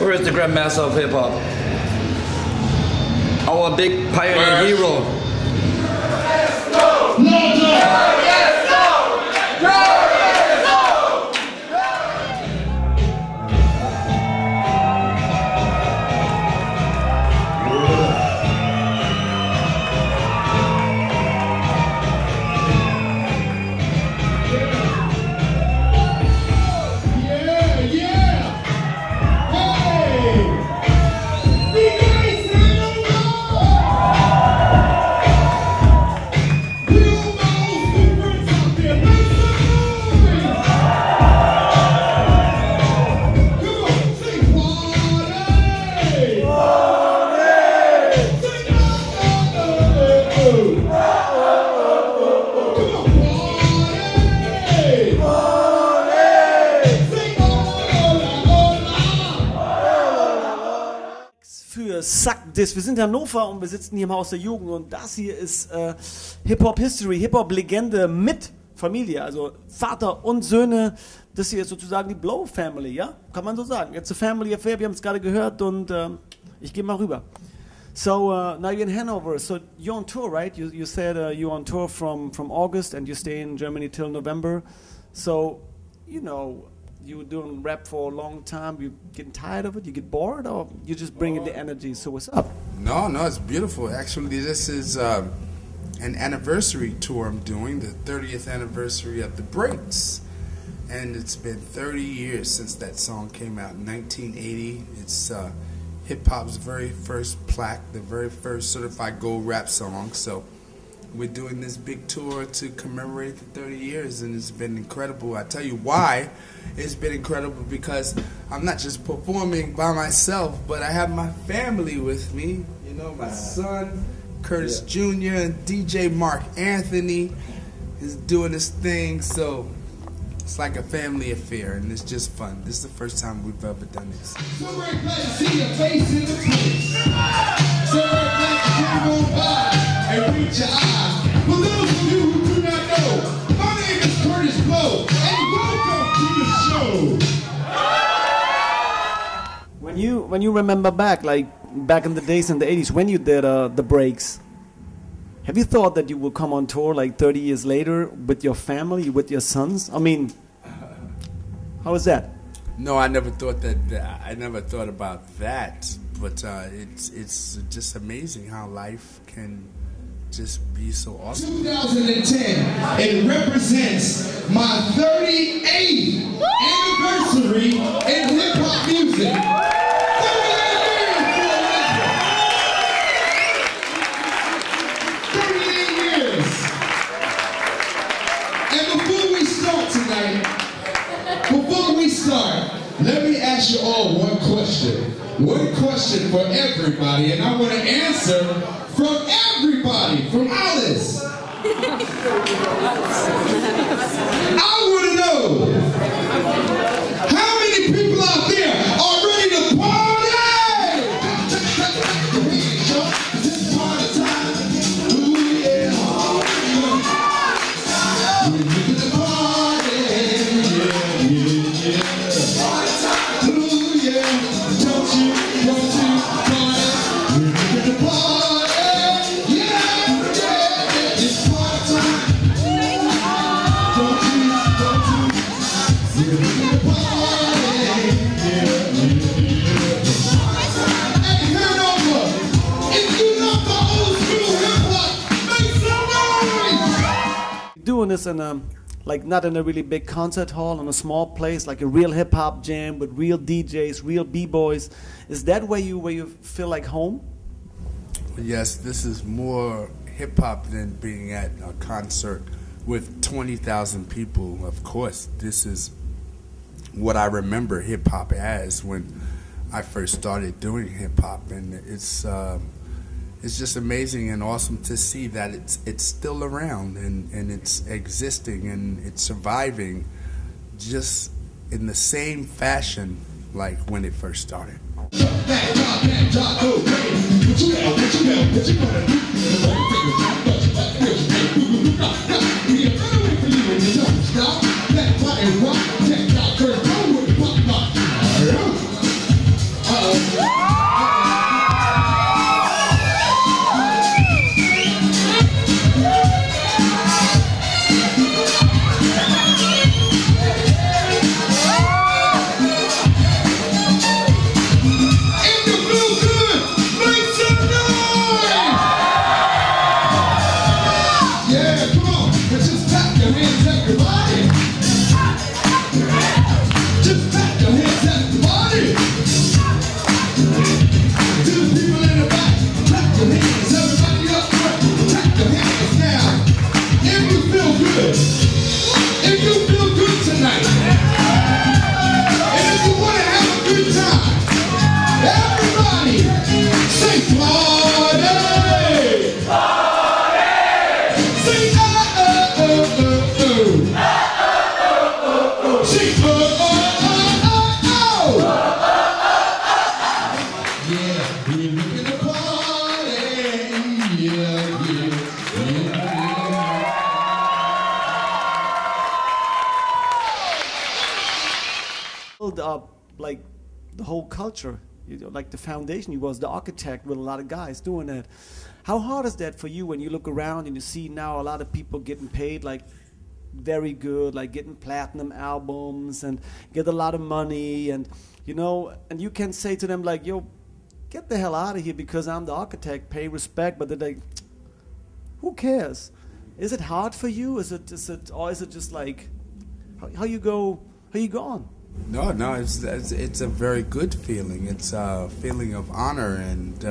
Where is the grandmaster of hip hop? Our big pioneer hero. Zack, Diz. Wir sind in Hannover und wir sitzen hier im Haus der Jugend und das hier ist Hip-Hop-History, Hip-Hop-Legende mit Familie, also Vater und Söhne. Das hier ist sozusagen die Blow Family, ja? Kann man so sagen. It's a family affair, wir haben es gerade gehört und ich gehe mal rüber. So now you're in Hanover, so you're on tour, right? You said you're on tour from August and you stay in Germany till November. So, you know, you were doing rap for a long time, you getting tired of it, you get bored, or you just bringing the energy, so what's up? No, it's beautiful. Actually, this is an anniversary tour I'm doing, the 30th anniversary of The Breaks. And it's been 30 years since that song came out in 1980. It's hip-hop's very first plaque, the very first certified gold rap song. So we're doing this big tour to commemorate the 30 years, and it's been incredible. I tell you why it's been incredible, because I'm not just performing by myself, but I have my family with me. You know, my son, Kurtis Jr., and DJ Mark Anthony is doing this thing, so it's like a family affair, and it's just fun. This is the first time we've ever done this. So we're glad to see your face in the place. So we're glad to come on by and reach your eyes. For those of you who do not know, my name is Kurtis Blow, and welcome to the show. When you remember back, like back in the days in the 80s, when you did The Breaks, have you thought that you will come on tour like 30 years later with your family, with your sons? I mean, how is that? No, I never thought that. I never thought about that. But it's just amazing how life can just be so awesome. 2010, it represents my 38th anniversary in hip hop music. 38 years. And before we start, let me ask you all one question. One question for everybody, and I want to answer from everybody, from Alice. I want to know, how many people out there are ready to party? It's party time. Ooh, yeah. Doing this in a, like, not in a really big concert hall, in a small place, like a real hip hop jam with real DJs, real b-boys. Is that where you feel like home? Yes, this is more hip hop than being at a concert with 20,000 people. Of course, this is what I remember hip hop as when I first started doing hip hop, and it's just amazing and awesome to see that it's still around and it's existing and it's surviving just in the same fashion like when it first started. build up like the whole culture, you know, like the foundation. He was the architect with a lot of guys doing that. How hard is that for you when you look around and you see now a lot of people getting paid like very good, like getting platinum albums and get a lot of money, and you know, and you can say to them like, yo, get the hell out of here because I'm the architect, pay respect, but they're like, who cares? Is it hard for you? Is it or is it just like how you go on? No, it's a very good feeling. It's a feeling of honor and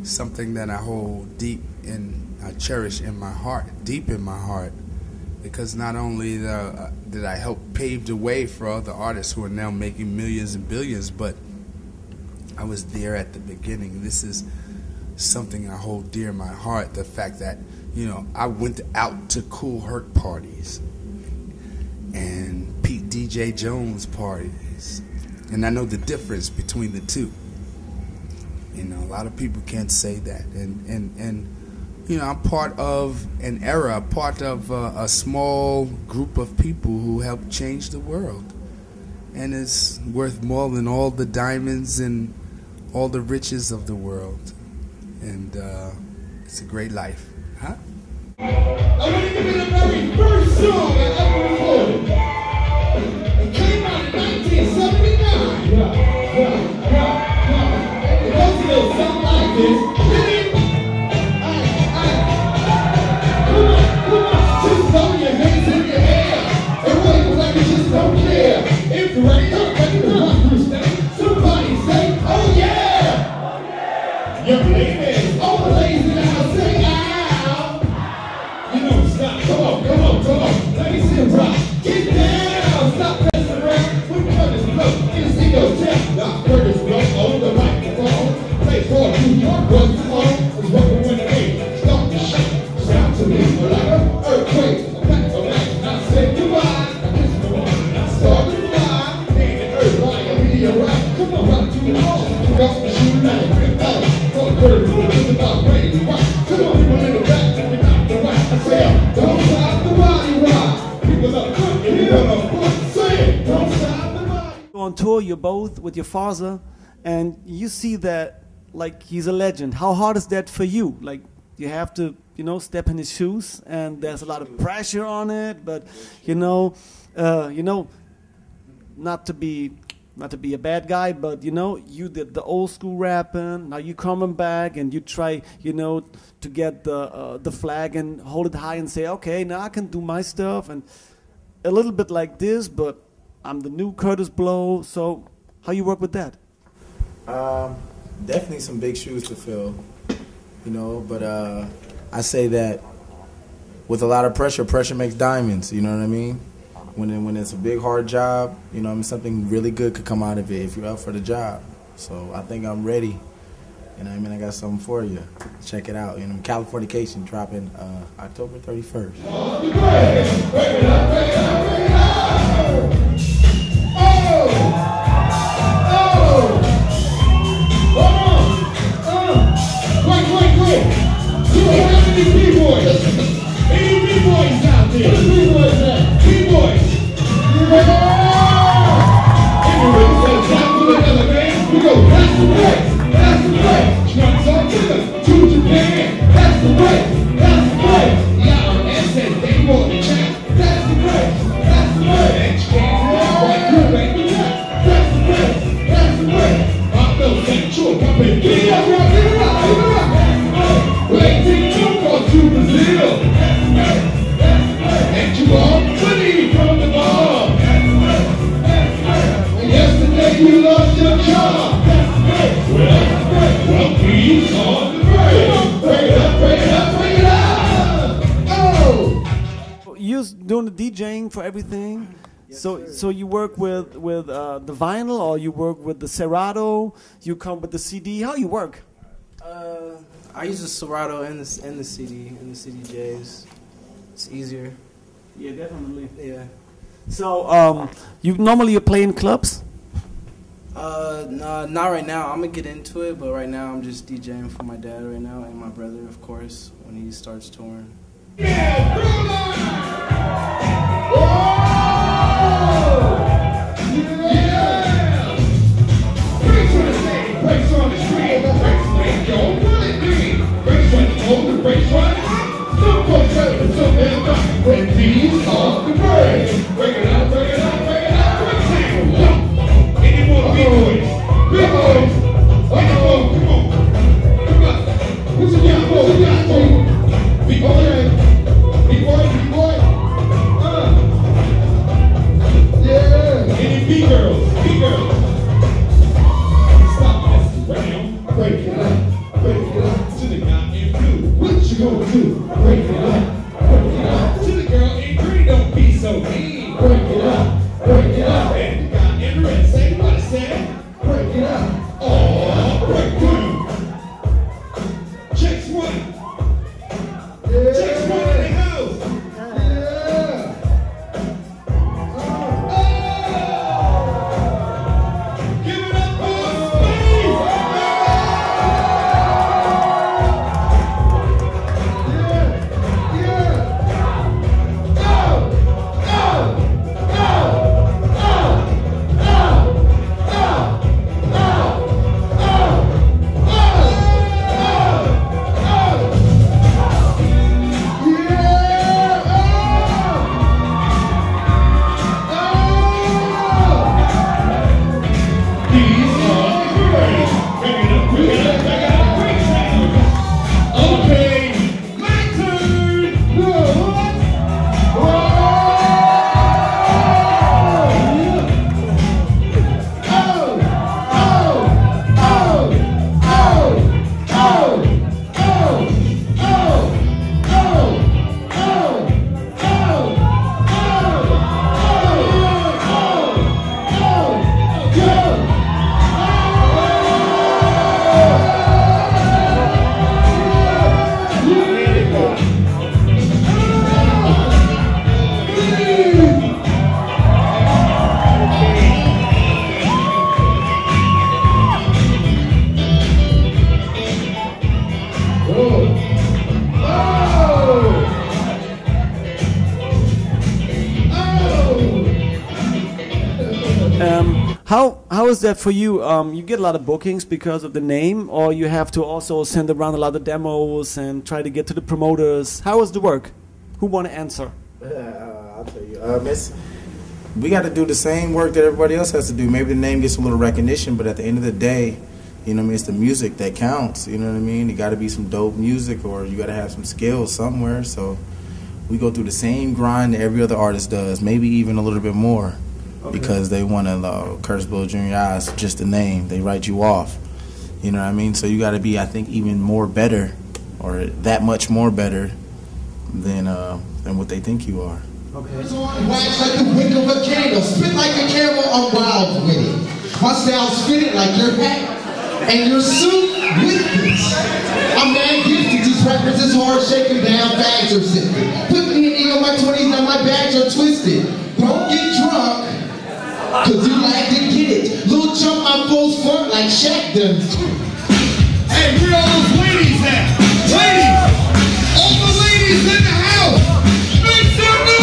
something that I hold deep and I cherish in my heart, deep in my heart, because not only did I help pave the way for other artists who are now making millions and billions, but I was there at the beginning. This is something I hold dear in my heart, the fact that, you know, I went out to Cool Herc parties and Pete DJ Jones parties, and I know the difference between the two. You know, a lot of people can't say that, and you know, I'm part of an era, part of a small group of people who helped change the world, and it's worth more than all the diamonds and all the riches of the world, and it's a great life, huh? I want to give you the very first song I ever recorded. It came out in 1979. It goes a little something like this. Come on, just throw your hands in your hair and wave like you just don't care. If the rain up, ready to rock through stage, somebody say, oh yeah! Young ladies, all the ladies in the house say, ow! You know, stop, come on, let me see it rock. Get down, stop messing around with Kurtis Blow. Get see your chest, not Kurtis Blow on the microphone. Play for New York, what's the song? It's working when the rain start to shake. Sound to me like an earthquake. A pack of lights, I say goodbye. I kiss the one, and I start to fly. Ain't the earth like a meteorite. Come on, rock to the home. Pick up the shoe like a rip out. For Kurtis Blow, it's about rain and rock. Come on, people in the back, pick out the right. I say, don't stop the body rock. People up front, you hear them front. Say it, don't stop the body. On tour, you're both with your father, and you see that like he's a legend. How hard is that for you? Like you have to, you know, step in his shoes, and there's a lot of pressure on it. But you know, not to be a bad guy, but you know, you did the old school rapping. Now you coming back, and you try, you know, to get the flag and hold it high and say, okay, now I can do my stuff, and a little bit like this, but I'm the new Kurtis Blow. So how you work with that? Definitely some big shoes to fill, you know, but I say that with a lot of pressure, pressure makes diamonds, you know what I mean? When it's a big, hard job, you know what I mean, something really good could come out of it if you're up for the job. So I think I'm ready, you know what I mean? I got something for you. Check it out, you know, Californication dropping October 31st. Wait. Do we have any B-boys? Any B-boys out there? Where the B-boys at? B-boys. Anyway, so it's time for another man. We go, that's the way. Trunks on Twitter to Japan. That's the way. Y'all said they want the chat. That's the way. And you can't tell what you ain't the chat. That's the way. I'm no sexual puppet. Get it up. Waiting to go to Brazil. And you all money from the bar. Yesterday you lost your job. Well, please on the break. Break it up. Oh! You're doing the DJing for everything. Yes, so you work with the vinyl, or you work with the Serato? You come with the CD. How you work? I use the Serato and the CD and the CDJs. It's easier. Yeah, definitely. Yeah. So you normally play in clubs? Nah, not right now. I'm gonna get into it, but right now I'm just DJing for my dad right now and my brother, of course, when he starts touring. Yeah, How is that for you? You get a lot of bookings because of the name, or you have to also send around a lot of demos and try to get to the promoters. How is the work? Who want to answer? I'll tell you. We got to do the same work that everybody else has to do. Maybe the name gets a little recognition, but at the end of the day, you know what I mean, it's the music that counts. You know what I mean? You got to be some dope music, or you got to have some skills somewhere. So we go through the same grind that every other artist does, maybe even a little bit more, because they want to Kurtis Blow Jr. Eyes, just the name. They write you off. You know what I mean? So you got to be, I think, even more better, or that much more better than what they think you are. Okay. Wax like the wick of a candle, spit like a camel, I'm wild with it. My style's fitted like your hat and your suit with this. I'm mad gifted, these rappers is hard shaking down, bags are sifted. Put me in E on my 20s, now my bags are twisted. Don't get drunk, cause you like to get it. Little jump my foes front like Shaq done. Hey, where all those ladies at? Ladies! All the ladies in the house! Make some noise!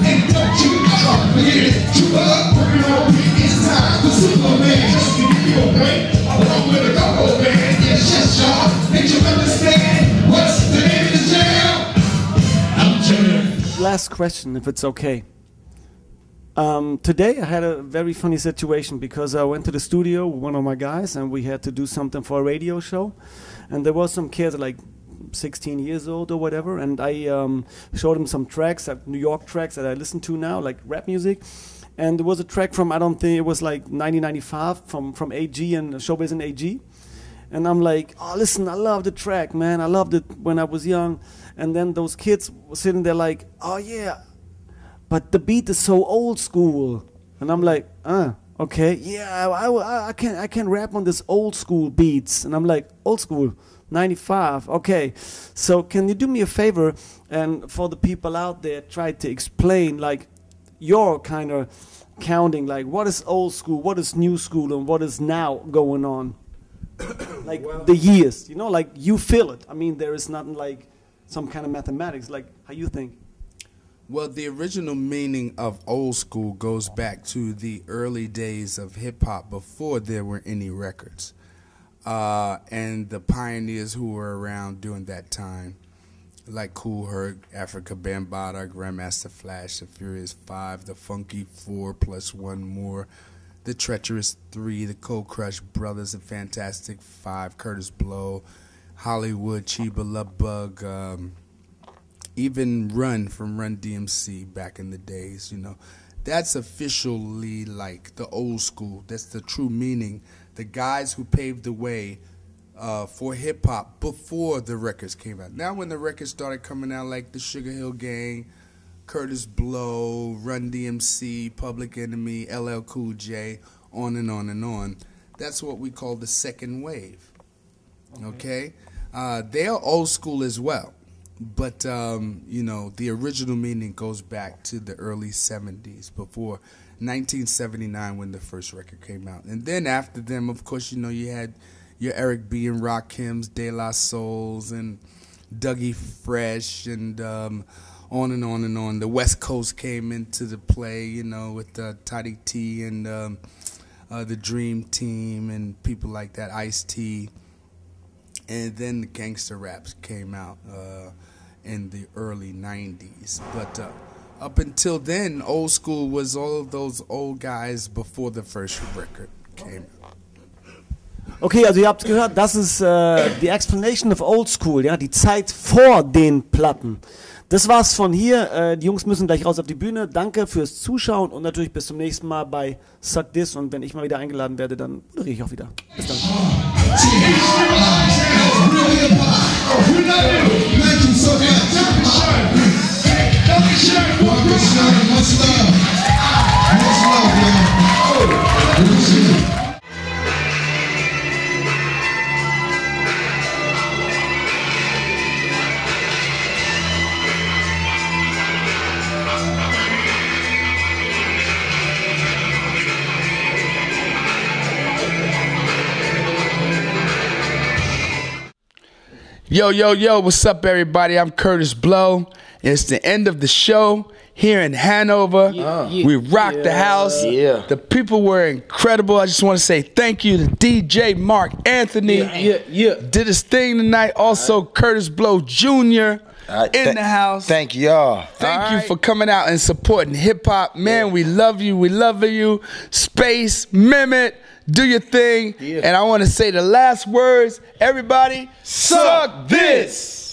And don't you up, you up, bring it on, it's time for Superman. Just to give you a break, along with a go-go band. Yes, yes, y'all, make you understand what's the name of the jam? I'm jamming. Last question, if it's okay. Today I had a very funny situation because I went to the studio with one of my guys and we had to do something for a radio show, and there was some kids like 16 years old or whatever, and I showed him some tracks, New York tracks that I listen to now, like rap music, and there was a track from, I don't think it was like 1995 from AG and Showbiz and AG, and I'm like, oh listen, I love the track, man, I loved it when I was young, and then those kids were sitting there like, oh yeah, but the beat is so old school. And I'm like, okay, yeah, I can rap on this old school beats. And I'm like, old school, 95, okay. So can you do me a favor, and for the people out there, try to explain like your kind of counting, like what is old school, what is new school, and what is now going on? Like the years, you know, like you feel it. I mean, there is nothing like some kind of mathematics, like how you think. Well, the original meaning of old school goes back to the early days of hip-hop before there were any records. And the pioneers who were around during that time, like Kool Herc, Africa Bambaataa, Grandmaster Flash, the Furious 5, the Funky 4 plus one more, the Treacherous 3, the Cold Crush Brothers, the Fantastic 5, Kurtis Blow, Hollywood, Chiba Love Bug, even Run from Run DMC back in the days, you know. That's officially like the old school. That's the true meaning. The guys who paved the way for hip-hop before the records came out. Now when the records started coming out, like the Sugar Hill Gang, Kurtis Blow, Run DMC, Public Enemy, LL Cool J, on and on and on, that's what we call the second wave, okay? They are old school as well. But, you know, the original meaning goes back to the early 70s, before 1979 when the first record came out. And then after them, of course, you know, you had your Eric B. and Rakims, De La Souls, and Dougie Fresh, and on and on and on. The West Coast came into the play, you know, with Toddy T and the Dream Team and people like that, Ice-T. And then the gangster raps came out in the early 90s. But up until then, old school was all of those old guys before the first record came out. Okay, also ihr habt gehört, das ist die Explanation of Old School, ja, die Zeit vor den Platten. Das war's von hier. Die Jungs müssen gleich raus auf die Bühne. Danke fürs Zuschauen und natürlich bis zum nächsten Mal bei Suck Diz. Und wenn ich mal wieder eingeladen werde, dann moderiere ich auch wieder. Bis dann. Yo, yo, yo, what's up, everybody? I'm Kurtis Blow. It's the end of the show here in Hanover. We rocked the house. Yeah. The people were incredible. I just want to say thank you to DJ Mark Anthony. Did his thing tonight. Also, Kurtis Blow Jr. in the house. Thank y'all. Thank you for coming out and supporting hip-hop. Man, we love you. We love you. Space, Mehmet, do your thing. And I want to say the last words. Everybody, suck this.